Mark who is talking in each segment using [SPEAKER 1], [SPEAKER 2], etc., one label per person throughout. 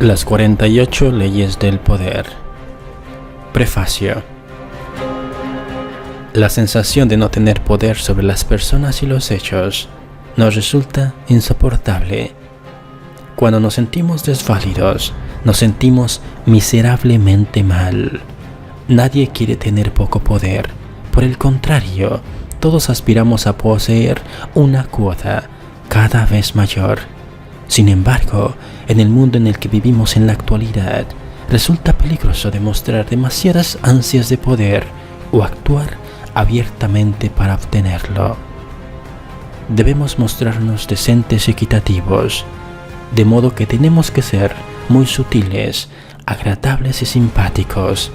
[SPEAKER 1] Las 48 leyes del poder. Prefacio. La sensación de no tener poder sobre las personas y los hechos nos resulta insoportable. Cuando nos sentimos desválidos, nos sentimos miserablemente mal. Nadie quiere tener poco poder. Por el contrario, todos aspiramos a poseer una cuota cada vez mayor. Sin embargo, en el mundo en el que vivimos en la actualidad, resulta peligroso demostrar demasiadas ansias de poder o actuar abiertamente para obtenerlo. Debemos mostrarnos decentes y equitativos, de modo que tenemos que ser muy sutiles, agradables y simpáticos,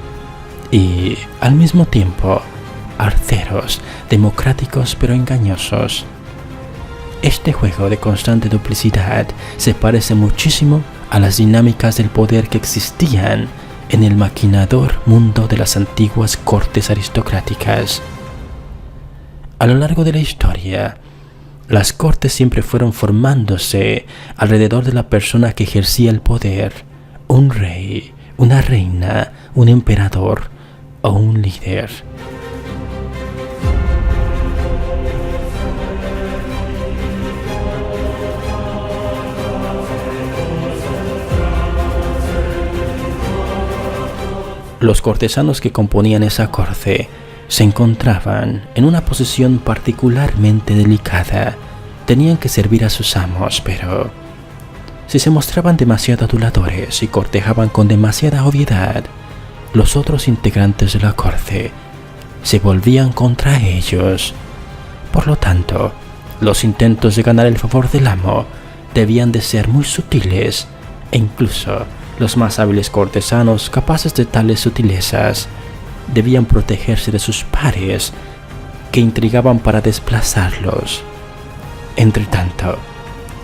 [SPEAKER 1] y, al mismo tiempo, arteros, democráticos pero engañosos. Este juego de constante duplicidad se parece muchísimo a las dinámicas del poder que existían en el maquinador mundo de las antiguas cortes aristocráticas. A lo largo de la historia, las cortes siempre fueron formándose alrededor de la persona que ejercía el poder, un rey, una reina, un emperador o un líder. Los cortesanos que componían esa corte se encontraban en una posición particularmente delicada. Tenían que servir a sus amos, pero si se mostraban demasiado aduladores y cortejaban con demasiada obviedad, los otros integrantes de la corte se volvían contra ellos. Por lo tanto, los intentos de ganar el favor del amo debían de ser muy sutiles e incluso los más hábiles cortesanos capaces de tales sutilezas debían protegerse de sus pares que intrigaban para desplazarlos. Entretanto,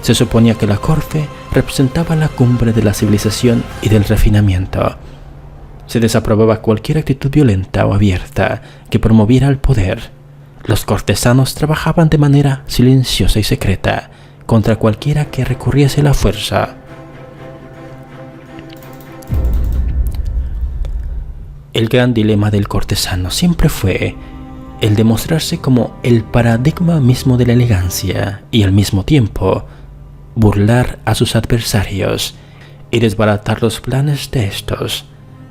[SPEAKER 1] se suponía que la corte representaba la cumbre de la civilización y del refinamiento. Se desaprobaba cualquier actitud violenta o abierta que promoviera el poder. Los cortesanos trabajaban de manera silenciosa y secreta contra cualquiera que recurriese a la fuerza. El gran dilema del cortesano siempre fue el de mostrarse como el paradigma mismo de la elegancia y al mismo tiempo burlar a sus adversarios y desbaratar los planes de estos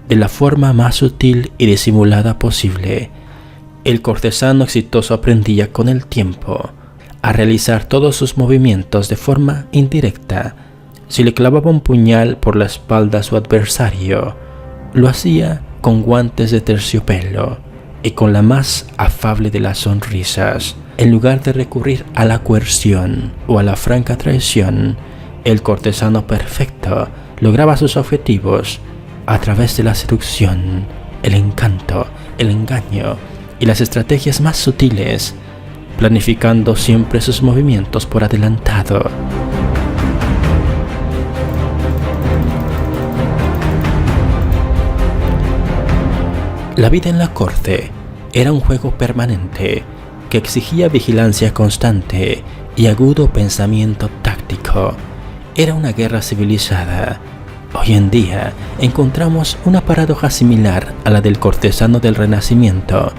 [SPEAKER 1] de la forma más sutil y disimulada posible. El cortesano exitoso aprendía con el tiempo a realizar todos sus movimientos de forma indirecta. Si le clavaba un puñal por la espalda a su adversario, lo hacía con guantes de terciopelo y con la más afable de las sonrisas. En lugar de recurrir a la coerción o a la franca traición, el cortesano perfecto lograba sus objetivos a través de la seducción, el encanto, el engaño y las estrategias más sutiles, planificando siempre sus movimientos por adelantado. La vida en la corte era un juego permanente que exigía vigilancia constante y agudo pensamiento táctico. Era una guerra civilizada. Hoy en día encontramos una paradoja similar a la del cortesano del Renacimiento.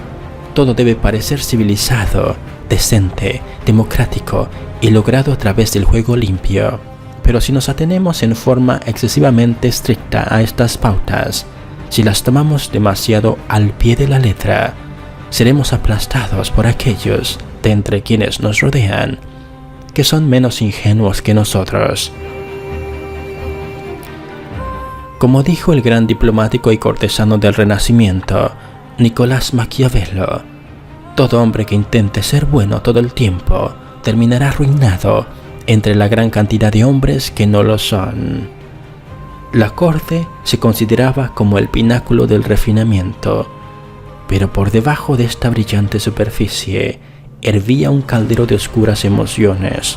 [SPEAKER 1] Todo debe parecer civilizado, decente, democrático y logrado a través del juego limpio. Pero si nos atenemos en forma excesivamente estricta a estas pautas, si las tomamos demasiado al pie de la letra, seremos aplastados por aquellos de entre quienes nos rodean que son menos ingenuos que nosotros. Como dijo el gran diplomático y cortesano del Renacimiento, Nicolás Maquiavelo, todo hombre que intente ser bueno todo el tiempo terminará arruinado entre la gran cantidad de hombres que no lo son. La corte se consideraba como el pináculo del refinamiento, pero por debajo de esta brillante superficie hervía un caldero de oscuras emociones: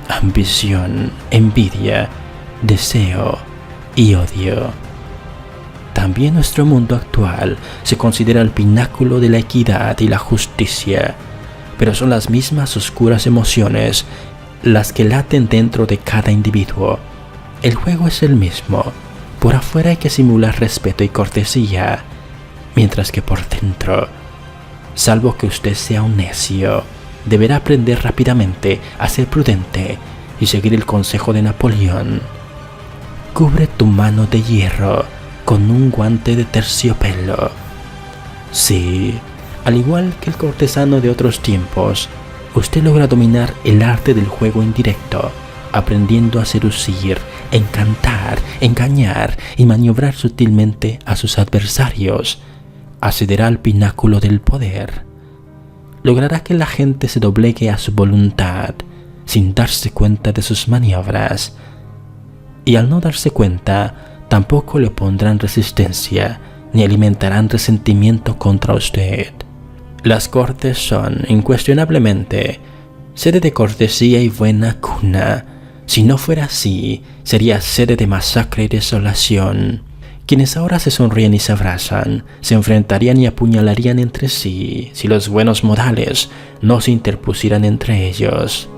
[SPEAKER 1] ambición, envidia, deseo y odio. También nuestro mundo actual se considera el pináculo de la equidad y la justicia, pero son las mismas oscuras emociones las que laten dentro de cada individuo. El juego es el mismo, Por afuera hay que simular respeto y cortesía, mientras que por dentro, salvo que usted sea un necio, deberá aprender rápidamente a ser prudente y seguir el consejo de Napoleón. Cubre tu mano de hierro con un guante de terciopelo. Sí, al igual que el cortesano de otros tiempos, usted logra dominar el arte del juego indirecto, aprendiendo a seducir, encantar, engañar y maniobrar sutilmente a sus adversarios. Accederá al pináculo del poder. Logrará que la gente se doblegue a su voluntad, sin darse cuenta de sus maniobras. Y al no darse cuenta, tampoco le opondrán resistencia, ni alimentarán resentimiento contra usted. Las cortes son, incuestionablemente, sede de cortesía y buena cuna. Si no fuera así, sería sede de masacre y desolación. Quienes ahora se sonríen y se abrazan, se enfrentarían y apuñalarían entre sí, si los buenos modales no se interpusieran entre ellos.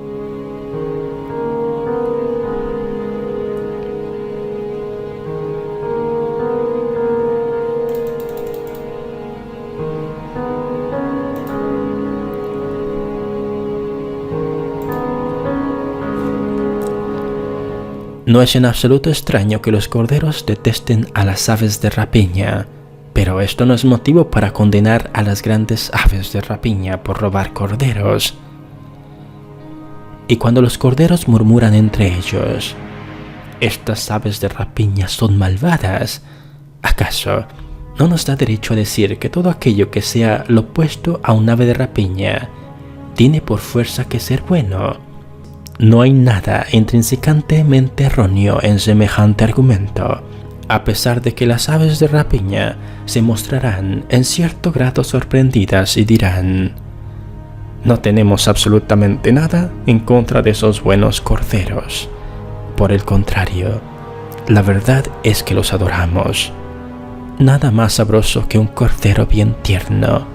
[SPEAKER 1] No es en absoluto extraño que los corderos detesten a las aves de rapiña, pero esto no es motivo para condenar a las grandes aves de rapiña por robar corderos. Y cuando los corderos murmuran entre ellos, «Estas aves de rapiña son malvadas», ¿acaso no nos da derecho a decir que todo aquello que sea lo opuesto a un ave de rapiña tiene por fuerza que ser bueno? No hay nada intrínsecamente erróneo en semejante argumento, a pesar de que las aves de rapiña se mostrarán en cierto grado sorprendidas y dirán: «No tenemos absolutamente nada en contra de esos buenos corderos. Por el contrario, la verdad es que los adoramos. Nada más sabroso que un cordero bien tierno».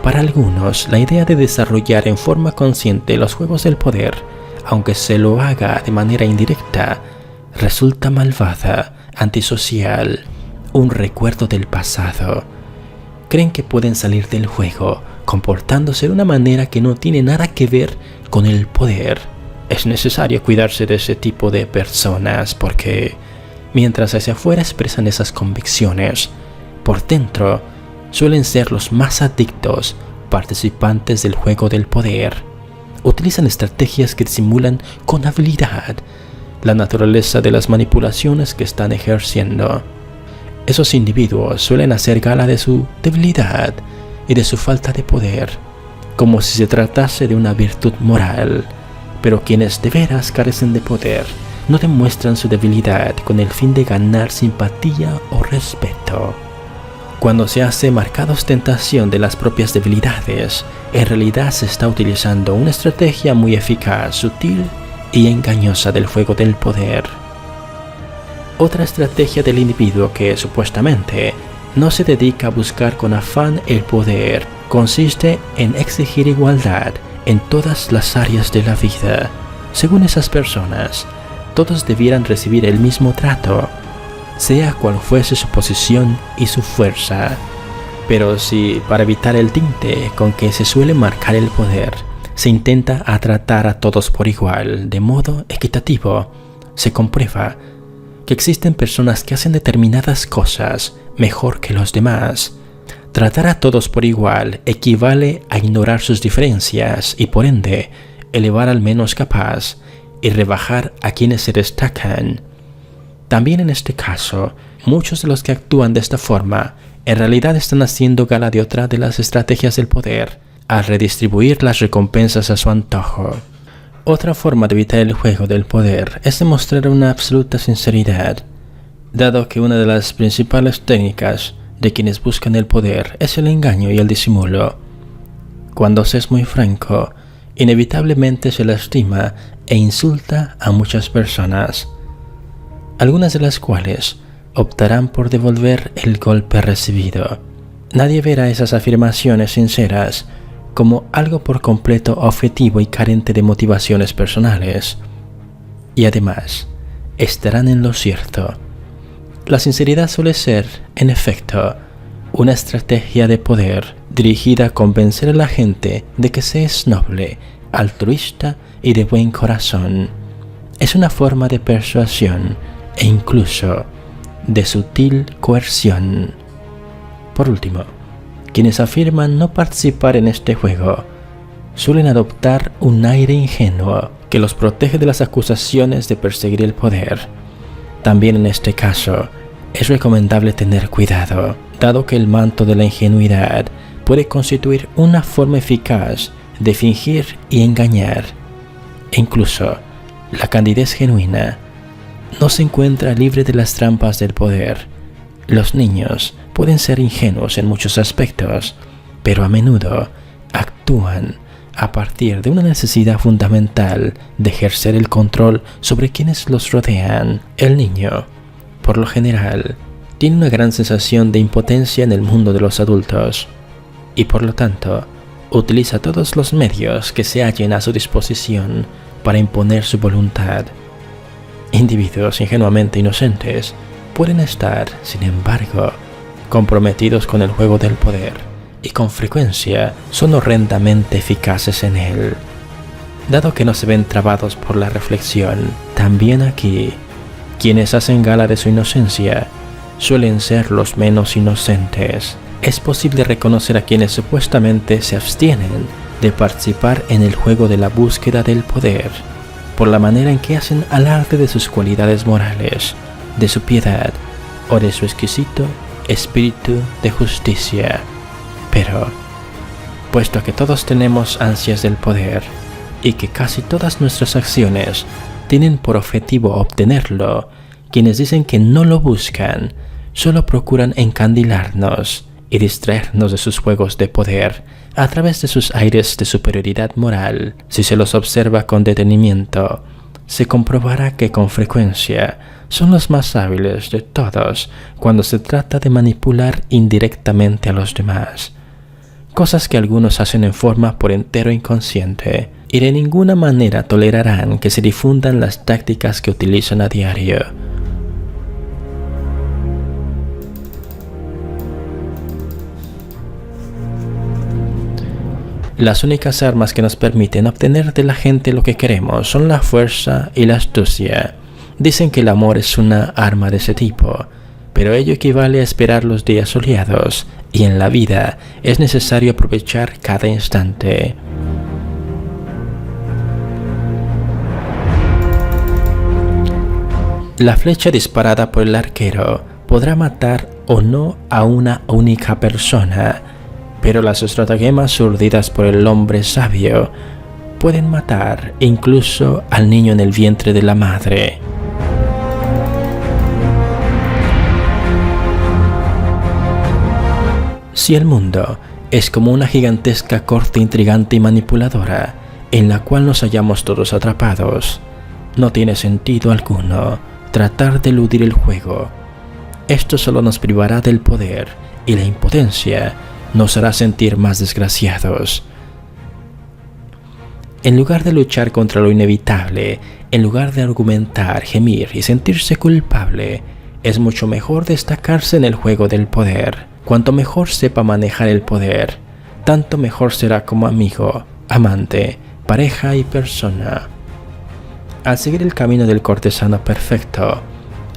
[SPEAKER 1] Para algunos, la idea de desarrollar en forma consciente los juegos del poder, aunque se lo haga de manera indirecta, resulta malvada, antisocial, un recuerdo del pasado. Creen que pueden salir del juego comportándose de una manera que no tiene nada que ver con el poder. Es necesario cuidarse de ese tipo de personas porque, mientras hacia afuera expresan esas convicciones, por dentro suelen ser los más adictos participantes del juego del poder. Utilizan estrategias que disimulan con habilidad la naturaleza de las manipulaciones que están ejerciendo. Esos individuos suelen hacer gala de su debilidad y de su falta de poder, como si se tratase de una virtud moral. Pero quienes de veras carecen de poder no demuestran su debilidad con el fin de ganar simpatía o respeto. Cuando se hace marcada ostentación de las propias debilidades, en realidad se está utilizando una estrategia muy eficaz, sutil y engañosa del juego del poder. Otra estrategia del individuo que, supuestamente, no se dedica a buscar con afán el poder, consiste en exigir igualdad en todas las áreas de la vida. Según esas personas, todos debieran recibir el mismo trato, sea cual fuese su posición y su fuerza. Pero si, para evitar el tinte con que se suele marcar el poder, se intenta a tratar a todos por igual, de modo equitativo, se comprueba que existen personas que hacen determinadas cosas mejor que los demás. Tratar a todos por igual equivale a ignorar sus diferencias y, por ende, elevar al menos capaz y rebajar a quienes se destacan. También en este caso, muchos de los que actúan de esta forma en realidad están haciendo gala de otra de las estrategias del poder, al redistribuir las recompensas a su antojo. Otra forma de evitar el juego del poder es demostrar una absoluta sinceridad, dado que una de las principales técnicas de quienes buscan el poder es el engaño y el disimulo. Cuando se es muy franco, inevitablemente se lastima e insulta a muchas personas, algunas de las cuales optarán por devolver el golpe recibido. Nadie verá esas afirmaciones sinceras como algo por completo objetivo y carente de motivaciones personales. y además estarán en lo cierto. La sinceridad suele ser, en efecto, una estrategia de poder dirigida a convencer a la gente de que se es noble, altruista y de buen corazón. Es una forma de persuasión e incluso de sutil coerción. Por último, quienes afirman no participar en este juego suelen adoptar un aire ingenuo que los protege de las acusaciones de perseguir el poder. También en este caso, es recomendable tener cuidado, dado que el manto de la ingenuidad puede constituir una forma eficaz de fingir y engañar. E incluso, la candidez genuina no se encuentra libre de las trampas del poder. Los niños pueden ser ingenuos en muchos aspectos, pero a menudo actúan a partir de una necesidad fundamental de ejercer el control sobre quienes los rodean. El niño, por lo general, tiene una gran sensación de impotencia en el mundo de los adultos y por lo tanto utiliza todos los medios que se hallen a su disposición para imponer su voluntad. Individuos ingenuamente inocentes pueden estar, sin embargo, comprometidos con el juego del poder y con frecuencia son horrendamente eficaces en él. Dado que no se ven trabados por la reflexión, también aquí, quienes hacen gala de su inocencia suelen ser los menos inocentes. Es posible reconocer a quienes supuestamente se abstienen de participar en el juego de la búsqueda del poder por la manera en que hacen alarde de sus cualidades morales, de su piedad o de su exquisito espíritu de justicia. Pero, puesto que todos tenemos ansias del poder y que casi todas nuestras acciones tienen por objetivo obtenerlo, quienes dicen que no lo buscan solo procuran encandilarnos y distraernos de sus juegos de poder a través de sus aires de superioridad moral. Si se los observa con detenimiento, se comprobará que con frecuencia son los más hábiles de todos cuando se trata de manipular indirectamente a los demás, cosas que algunos hacen en forma por entero inconsciente y de ninguna manera tolerarán que se difundan las tácticas que utilizan a diario. Las únicas armas que nos permiten obtener de la gente lo que queremos son la fuerza y la astucia. Dicen que el amor es una arma de ese tipo, pero ello equivale a esperar los días soleados, y en la vida es necesario aprovechar cada instante. La flecha disparada por el arquero podrá matar o no a una única persona, pero las estratagemas urdidas por el hombre sabio pueden matar incluso al niño en el vientre de la madre. Si el mundo es como una gigantesca corte intrigante y manipuladora en la cual nos hallamos todos atrapados, no tiene sentido alguno tratar de eludir el juego. Esto solo nos privará del poder y la impotencia nos hará sentir más desgraciados. En lugar de luchar contra lo inevitable, en lugar de argumentar, gemir y sentirse culpable, es mucho mejor destacarse en el juego del poder. Cuanto mejor sepa manejar el poder, tanto mejor será como amigo, amante, pareja y persona. Al seguir el camino del cortesano perfecto,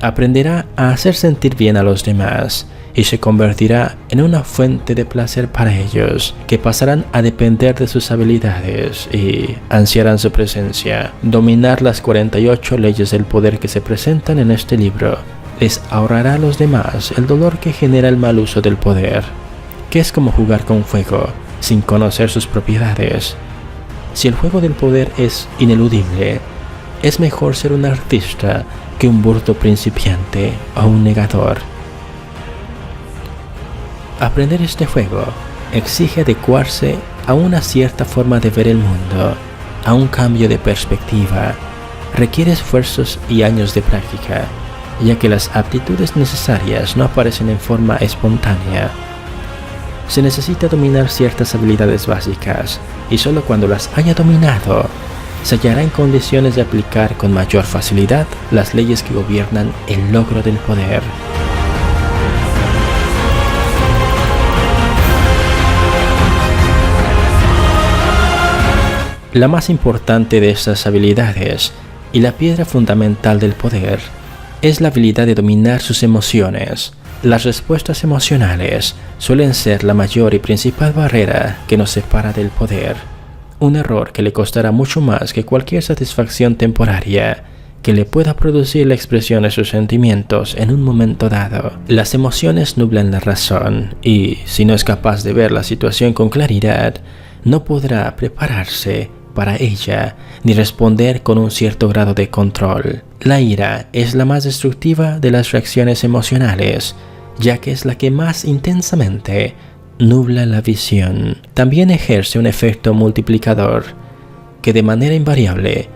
[SPEAKER 1] aprenderá a hacer sentir bien a los demás y se convertirá en una fuente de placer para ellos, que pasarán a depender de sus habilidades y ansiarán su presencia. Dominar las 48 leyes del poder que se presentan en este libro les ahorrará a los demás el dolor que genera el mal uso del poder, que es como jugar con fuego sin conocer sus propiedades. Si el juego del poder es ineludible, es mejor ser un artista que un burdo principiante o un negador. Aprender este juego exige adecuarse a una cierta forma de ver el mundo, a un cambio de perspectiva. Requiere esfuerzos y años de práctica, ya que las aptitudes necesarias no aparecen en forma espontánea. Se necesita dominar ciertas habilidades básicas, y solo cuando las haya dominado, se hallará en condiciones de aplicar con mayor facilidad las leyes que gobiernan el logro del poder. La más importante de estas habilidades, y la piedra fundamental del poder, es la habilidad de dominar sus emociones. Las respuestas emocionales suelen ser la mayor y principal barrera que nos separa del poder. Un error que le costará mucho más que cualquier satisfacción temporaria que le pueda producir la expresión de sus sentimientos en un momento dado. Las emociones nublan la razón y, si no es capaz de ver la situación con claridad, no podrá prepararse para ella ni responder con un cierto grado de control. La ira es la más destructiva de las reacciones emocionales, ya que es la que más intensamente nubla la visión. También ejerce un efecto multiplicador que de manera invariable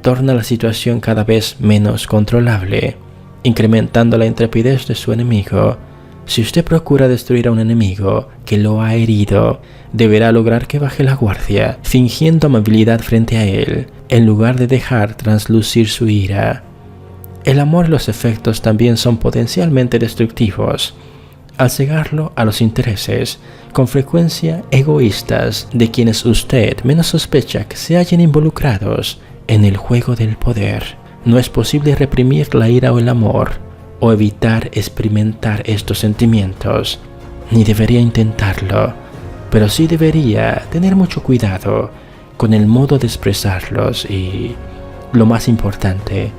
[SPEAKER 1] torna la situación cada vez menos controlable, incrementando la intrepidez de su enemigo. Si usted procura destruir a un enemigo que lo ha herido, deberá lograr que baje la guardia, fingiendo amabilidad frente a él, en lugar de dejar traslucir su ira. El amor y los efectos también son potencialmente destructivos, al cegarlo a los intereses, con frecuencia egoístas, de quienes usted menos sospecha que se hallen involucrados en el juego del poder. No es posible reprimir la ira o el amor, o evitar experimentar estos sentimientos, ni debería intentarlo, pero sí debería tener mucho cuidado con el modo de expresarlos y, lo más importante,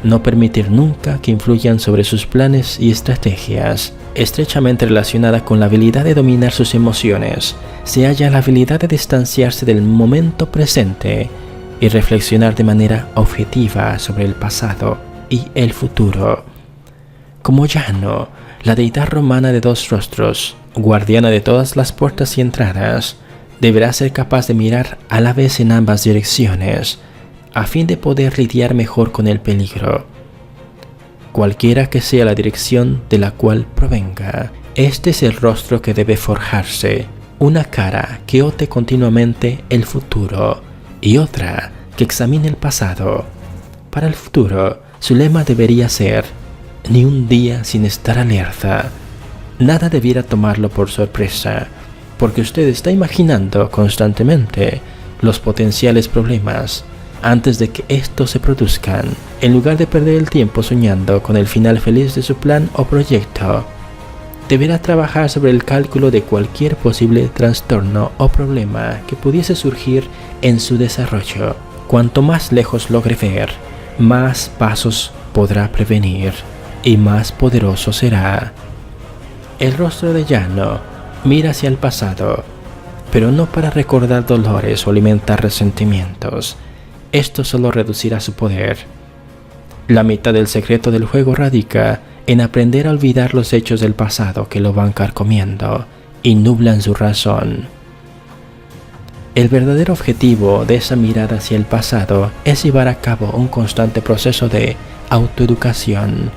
[SPEAKER 1] no permitir nunca que influyan sobre sus planes y estrategias. Estrechamente relacionada con la habilidad de dominar sus emociones, se halla la habilidad de distanciarse del momento presente y reflexionar de manera objetiva sobre el pasado y el futuro. Como Llano, la deidad romana de dos rostros, guardiana de todas las puertas y entradas, deberá ser capaz de mirar a la vez en ambas direcciones, a fin de poder lidiar mejor con el peligro. Cualquiera que sea la dirección de la cual provenga, este es el rostro que debe forjarse, una cara que ote continuamente el futuro y otra que examine el pasado. Para el futuro, su lema debería ser: ni un día sin estar alerta. Nada debiera tomarlo por sorpresa, porque usted está imaginando constantemente los potenciales problemas antes de que estos se produzcan, en lugar de perder el tiempo soñando con el final feliz de su plan o proyecto. Deberá trabajar sobre el cálculo de cualquier posible trastorno o problema que pudiese surgir en su desarrollo. Cuanto más lejos logre ver, más pasos podrá prevenir y más poderoso será. El rostro de Llano mira hacia el pasado, pero no para recordar dolores o alimentar resentimientos. Esto solo reducirá su poder. La mitad del secreto del juego radica en aprender a olvidar los hechos del pasado que lo van carcomiendo y nublan su razón. El verdadero objetivo de esa mirada hacia el pasado es llevar a cabo un constante proceso de autoeducación.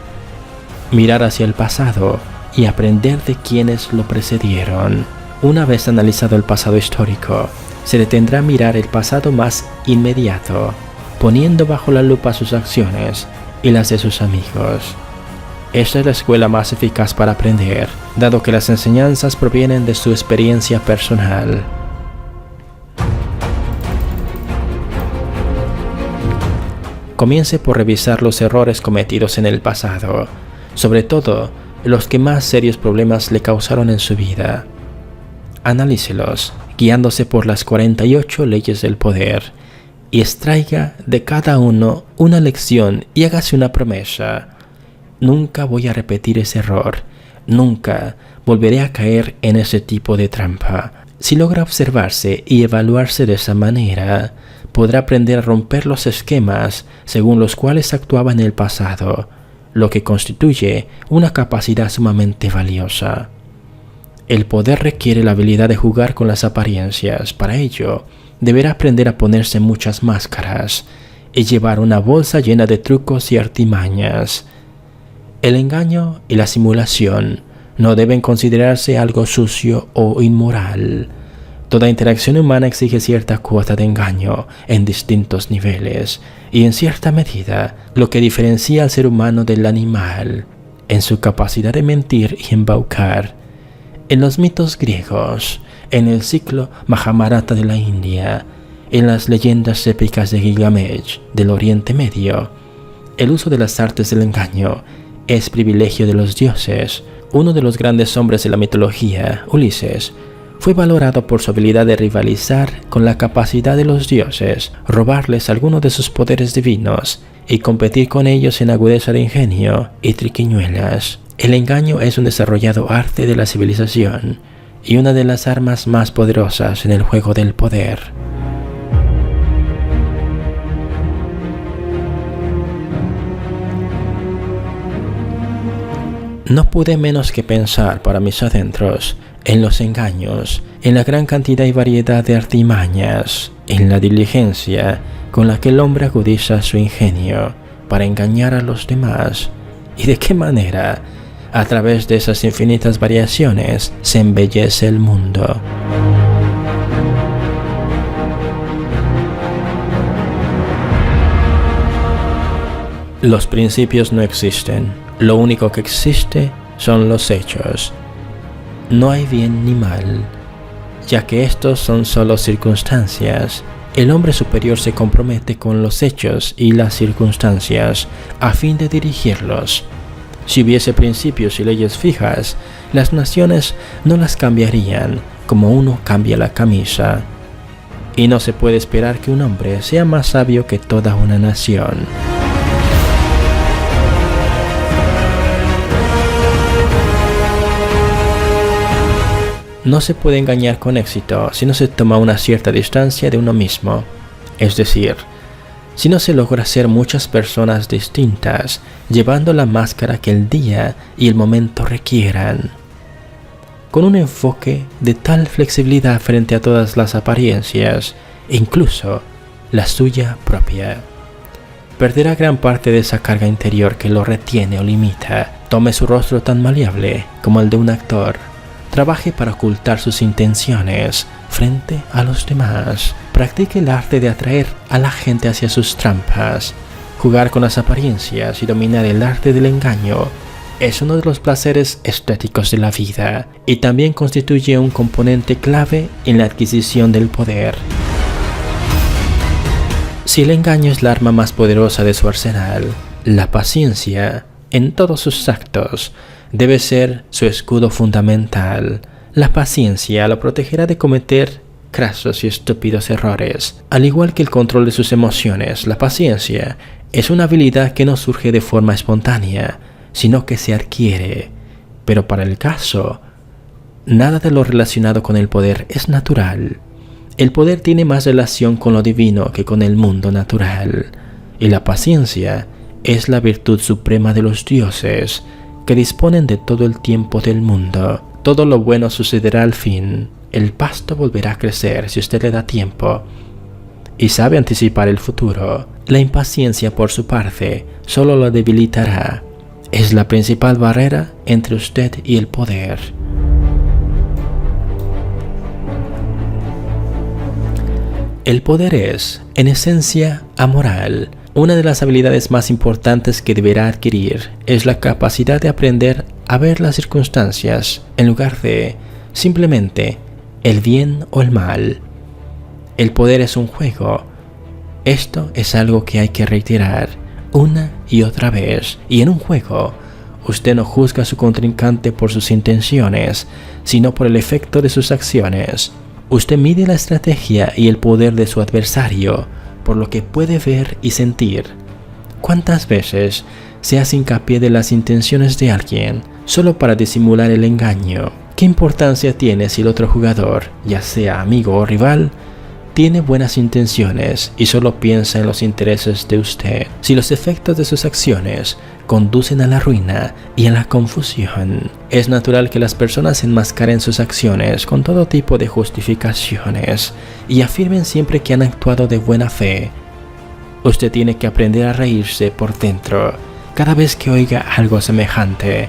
[SPEAKER 1] Mirar hacia el pasado y aprender de quienes lo precedieron. Una vez analizado el pasado histórico, se detendrá a mirar el pasado más inmediato, poniendo bajo la lupa sus acciones y las de sus amigos. Esta es la escuela más eficaz para aprender, dado que las enseñanzas provienen de su experiencia personal. Comience por revisar los errores cometidos en el pasado, sobre todo los que más serios problemas le causaron en su vida. Analícelos, guiándose por las 48 leyes del poder, y extraiga de cada uno una lección y hágase una promesa: nunca voy a repetir ese error, nunca volveré a caer en ese tipo de trampa. Si logra observarse y evaluarse de esa manera, podrá aprender a romper los esquemas según los cuales actuaba en el pasado, lo que constituye una capacidad sumamente valiosa. El poder requiere la habilidad de jugar con las apariencias. Para ello, deberá aprender a ponerse muchas máscaras y llevar una bolsa llena de trucos y artimañas. El engaño y la simulación no deben considerarse algo sucio o inmoral. Toda interacción humana exige cierta cuota de engaño en distintos niveles y en cierta medida lo que diferencia al ser humano del animal en su capacidad de mentir y embaucar. En los mitos griegos, en el ciclo Mahabharata de la India, en las leyendas épicas de Gilgamesh del Oriente Medio, el uso de las artes del engaño es privilegio de los dioses. Uno de los grandes hombres de la mitología, Ulises, fue valorado por su habilidad de rivalizar con la capacidad de los dioses, robarles algunos de sus poderes divinos y competir con ellos en agudeza de ingenio y triquiñuelas. El engaño es un desarrollado arte de la civilización y una de las armas más poderosas en el juego del poder. No pude menos que pensar para mis adentros en los engaños, en la gran cantidad y variedad de artimañas, en la diligencia con la que el hombre agudiza su ingenio para engañar a los demás, y de qué manera, a través de esas infinitas variaciones, se embellece el mundo. Los principios no existen, lo único que existe son los hechos. No hay bien ni mal, ya que estos son solo circunstancias. El hombre superior se compromete con los hechos y las circunstancias a fin de dirigirlos. Si hubiese principios y leyes fijas, las naciones no las cambiarían como uno cambia la camisa. Y no se puede esperar que un hombre sea más sabio que toda una nación. No se puede engañar con éxito si no se toma una cierta distancia de uno mismo, es decir, si no se logra ser muchas personas distintas, llevando la máscara que el día y el momento requieran, con un enfoque de tal flexibilidad frente a todas las apariencias, incluso la suya propia. Perderá gran parte de esa carga interior que lo retiene o limita. Tome su rostro tan maleable como el de un actor. Trabaje para ocultar sus intenciones frente a los demás. Practique el arte de atraer a la gente hacia sus trampas. Jugar con las apariencias y dominar el arte del engaño es uno de los placeres estéticos de la vida y también constituye un componente clave en la adquisición del poder. Si el engaño es la arma más poderosa de su arsenal, la paciencia, en todos sus actos, debe ser su escudo fundamental. La paciencia lo protegerá de cometer crasos y estúpidos errores. Al igual que el control de sus emociones, la paciencia es una habilidad que no surge de forma espontánea, sino que se adquiere. Pero para el caso, nada de lo relacionado con el poder es natural. El poder tiene más relación con lo divino que con el mundo natural. Y la paciencia es la virtud suprema de los dioses, que disponen de todo el tiempo del mundo. Todo lo bueno sucederá al fin. El pasto volverá a crecer si usted le da tiempo y sabe anticipar el futuro. La impaciencia, por su parte, solo lo debilitará. Es la principal barrera entre usted y el poder. El poder es, en esencia, amoral. Una de las habilidades más importantes que deberá adquirir es la capacidad de aprender a ver las circunstancias en lugar de simplemente el bien o el mal. El poder es un juego. Esto es algo que hay que reiterar una y otra vez. Y en un juego, usted no juzga a su contrincante por sus intenciones, sino por el efecto de sus acciones. Usted mide la estrategia y el poder de su adversario por lo que puede ver y sentir. ¿Cuántas veces se hace hincapié de las intenciones de alguien solo para disimular el engaño? ¿Qué importancia tiene si el otro jugador, ya sea amigo o rival, tiene buenas intenciones y solo piensa en los intereses de usted? Si los efectos de sus acciones conducen a la ruina y a la confusión, es natural que las personas enmascaren sus acciones con todo tipo de justificaciones y afirmen siempre que han actuado de buena fe. Usted tiene que aprender a reírse por dentro cada vez que oiga algo semejante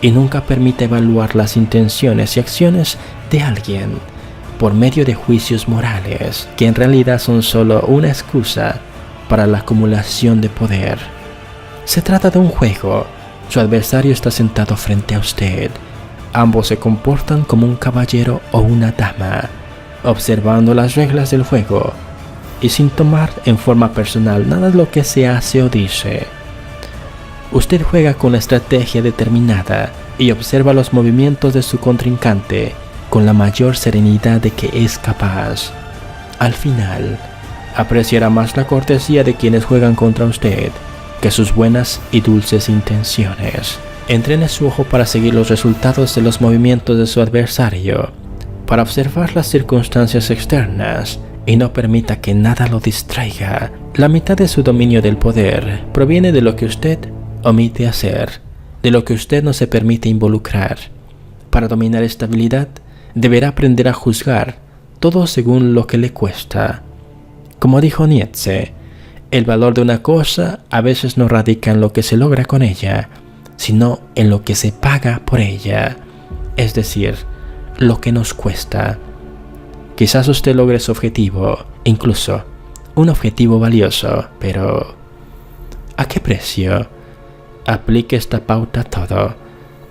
[SPEAKER 1] y nunca permita evaluar las intenciones y acciones de alguien por medio de juicios morales, que en realidad son solo una excusa para la acumulación de poder. Se trata de un juego. Su adversario está sentado frente a usted. Ambos se comportan como un caballero o una dama, observando las reglas del juego y sin tomar en forma personal nada de lo que se hace o dice. Usted juega con la estrategia determinada y observa los movimientos de su contrincante con la mayor serenidad de que es capaz. Al final, apreciará más la cortesía de quienes juegan contra usted que sus buenas y dulces intenciones. Entrene su ojo para seguir los resultados de los movimientos de su adversario, para observar las circunstancias externas y no permita que nada lo distraiga. La mitad de su dominio del poder proviene de lo que usted omite hacer, de lo que usted no se permite involucrar. Para dominar esta habilidad, deberá aprender a juzgar todo según lo que le cuesta. Como dijo Nietzsche, el valor de una cosa a veces no radica en lo que se logra con ella, sino en lo que se paga por ella, es decir, lo que nos cuesta. Quizás usted logre su objetivo, incluso un objetivo valioso, pero ¿a qué precio? Aplique esta pauta a todo,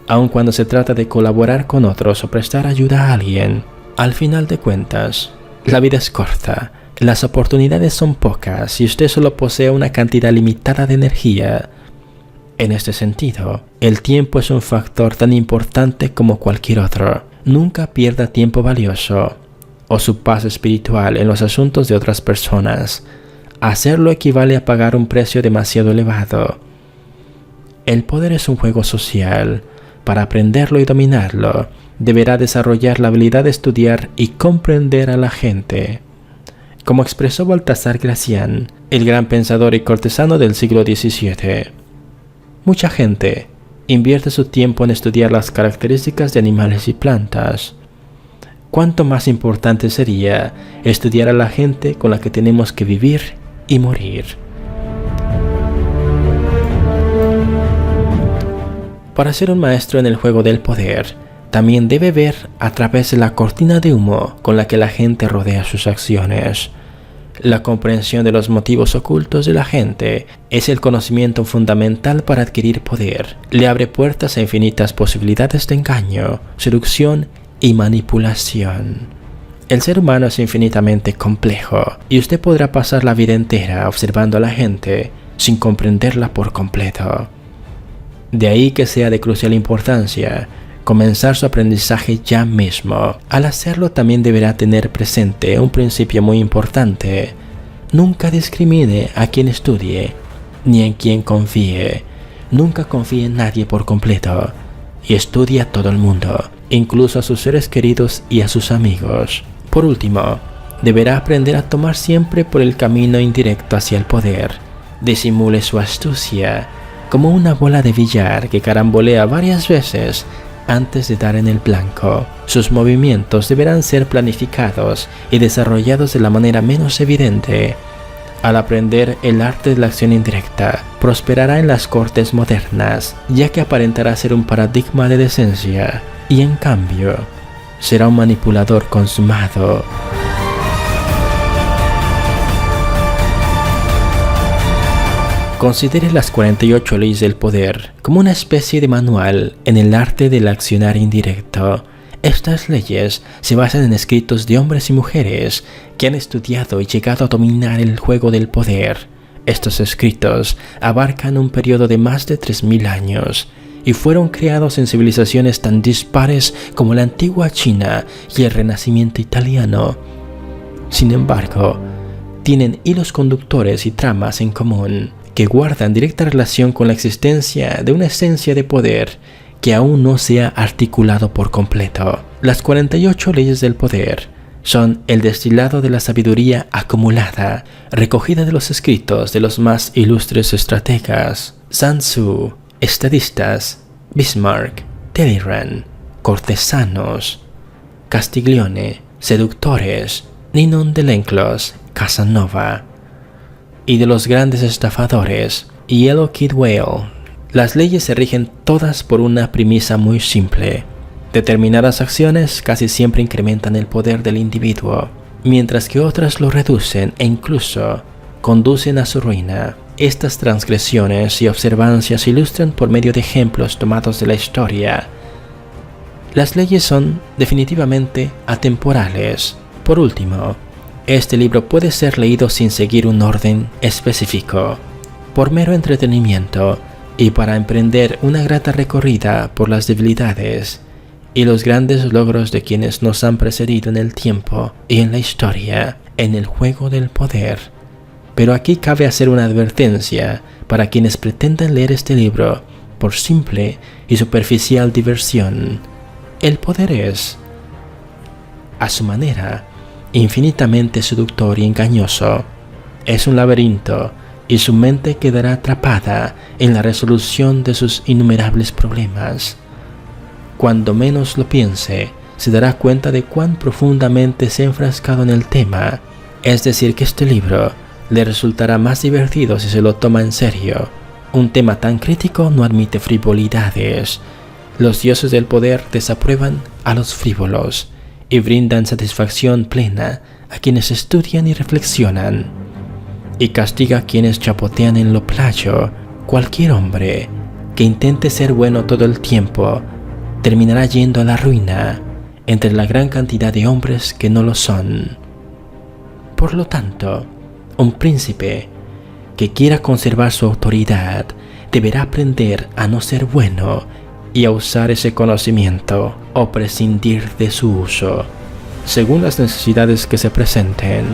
[SPEAKER 1] aun cuando se trata de colaborar con otros o prestar ayuda a alguien. Al final de cuentas, la vida es corta, las oportunidades son pocas y usted solo posee una cantidad limitada de energía. En este sentido, el tiempo es un factor tan importante como cualquier otro. Nunca pierda tiempo valioso o su paz espiritual en los asuntos de otras personas. Hacerlo equivale a pagar un precio demasiado elevado. El poder es un juego social. Para aprenderlo y dominarlo, deberá desarrollar la habilidad de estudiar y comprender a la gente. Como expresó Baltasar Gracián, el gran pensador y cortesano del siglo XVII, mucha gente invierte su tiempo en estudiar las características de animales y plantas. ¿Cuánto más importante sería estudiar a la gente con la que tenemos que vivir y morir? Para ser un maestro en el juego del poder, también debe ver a través de la cortina de humo con la que la gente rodea sus acciones. La comprensión de los motivos ocultos de la gente es el conocimiento fundamental para adquirir poder. Le abre puertas a infinitas posibilidades de engaño, seducción y manipulación. El ser humano es infinitamente complejo y usted podrá pasar la vida entera observando a la gente sin comprenderla por completo. De ahí que sea de crucial importancia comenzar su aprendizaje ya mismo. Al hacerlo también deberá tener presente un principio muy importante. Nunca discrimine a quien estudie, ni en quien confíe. Nunca confíe en nadie por completo y estudie a todo el mundo, incluso a sus seres queridos y a sus amigos. Por último, deberá aprender a tomar siempre por el camino indirecto hacia el poder. Disimule su astucia como una bola de billar que carambolea varias veces antes de dar en el blanco. Sus movimientos deberán ser planificados y desarrollados de la manera menos evidente. Al aprender el arte de la acción indirecta, prosperará en las cortes modernas, ya que aparentará ser un paradigma de decencia, y en cambio, será un manipulador consumado. Considere las 48 leyes del poder como una especie de manual en el arte del accionar indirecto. Estas leyes se basan en escritos de hombres y mujeres que han estudiado y llegado a dominar el juego del poder. Estos escritos abarcan un periodo de más de 3000 años y fueron creados en civilizaciones tan dispares como la antigua China y el Renacimiento italiano. Sin embargo, tienen hilos conductores y tramas en común que guardan directa relación con la existencia de una esencia de poder que aún no se ha articulado por completo. Las 48 leyes del poder son el destilado de la sabiduría acumulada, recogida de los escritos de los más ilustres estrategas: Sun Tzu, estadistas, Bismarck, Talleyrand, cortesanos, Castiglione, seductores, Ninon de Lenclos, Casanova, y de los grandes estafadores, Yellow Kid Whale. Las leyes se rigen todas por una premisa muy simple: Determinadas acciones casi siempre incrementan el poder del individuo, mientras que otras lo reducen e incluso conducen a su ruina. Estas transgresiones y observancias se ilustran por medio de ejemplos tomados de la historia. Las leyes son definitivamente atemporales. Por último, este libro puede ser leído sin seguir un orden específico, por mero entretenimiento y para emprender una grata recorrida por las debilidades y los grandes logros de quienes nos han precedido en el tiempo y en la historia, en el juego del poder. Pero aquí cabe hacer una advertencia para quienes pretendan leer este libro por simple y superficial diversión. El poder es, a su manera, infinitamente seductor y engañoso. Es un laberinto y su mente quedará atrapada en la resolución de sus innumerables problemas. Cuando menos lo piense, se dará cuenta de cuán profundamente se ha enfrascado en el tema. Es decir, que este libro le resultará más divertido si se lo toma en serio. Un tema tan crítico no admite frivolidades. Los dioses del poder desaprueban a los frívolos y brindan satisfacción plena a quienes estudian y reflexionan, y castiga a quienes chapotean en lo playo. Cualquier hombre que intente ser bueno todo el tiempo terminará yendo a la ruina entre la gran cantidad de hombres que no lo son. Por lo tanto, un príncipe que quiera conservar su autoridad deberá aprender a no ser bueno y a usar ese conocimiento o prescindir de su uso, según las necesidades que se presenten.